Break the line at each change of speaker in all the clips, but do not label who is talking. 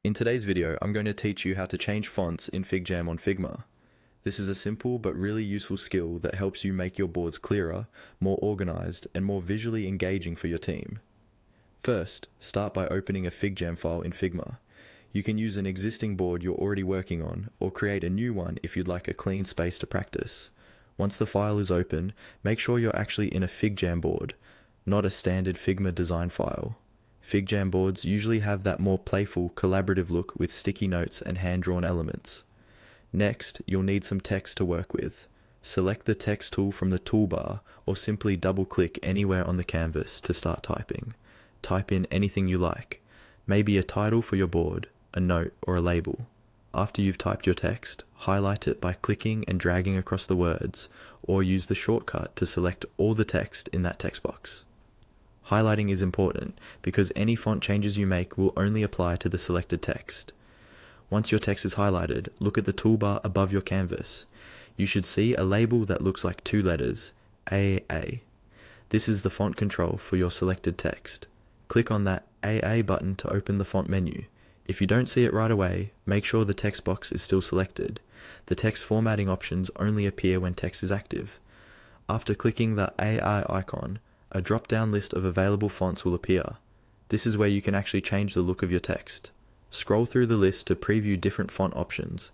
In today's video, I'm going to teach you how to change fonts in FigJam on Figma. This is a simple but really useful skill that helps you make your boards clearer, more organized, and more visually engaging for your team. First, start by opening a FigJam file in Figma. You can use an existing board you're already working on, or create a new one if you'd like a clean space to practice. Once the file is open, make sure you're actually in a FigJam board, not a standard Figma design file. FigJam boards usually have that more playful, collaborative look with sticky notes and hand-drawn elements. Next, you'll need some text to work with. Select the text tool from the toolbar, or simply double-click anywhere on the canvas to start typing. Type in anything you like, maybe a title for your board, a note, or a label. After you've typed your text, highlight it by clicking and dragging across the words, or use the shortcut to select all the text in that text box. Highlighting is important because any font changes you make will only apply to the selected text. Once your text is highlighted, look at the toolbar above your canvas. You should see a label that looks like two letters, AA. This is the font control for your selected text. Click on that AA button to open the font menu. If you don't see it right away, make sure the text box is still selected. The text formatting options only appear when text is active. After clicking the AI icon, a drop-down list of available fonts will appear. This is where you can actually change the look of your text. Scroll through the list to preview different font options.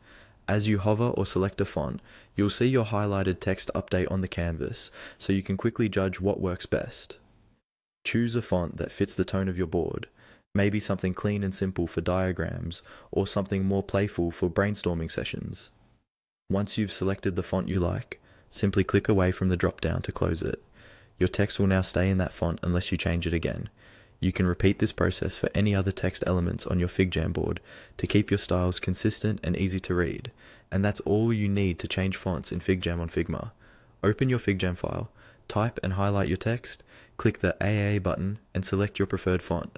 As you hover or select a font, you'll see your highlighted text update on the canvas, so you can quickly judge what works best. Choose a font that fits the tone of your board, maybe something clean and simple for diagrams, or something more playful for brainstorming sessions. Once you've selected the font you like, simply click away from the drop-down to close it. Your text will now stay in that font unless you change it again. You can repeat this process for any other text elements on your FigJam board to keep your styles consistent and easy to read. And that's all you need to change fonts in FigJam on Figma. Open your FigJam file, type and highlight your text, click the AA button and select your preferred font.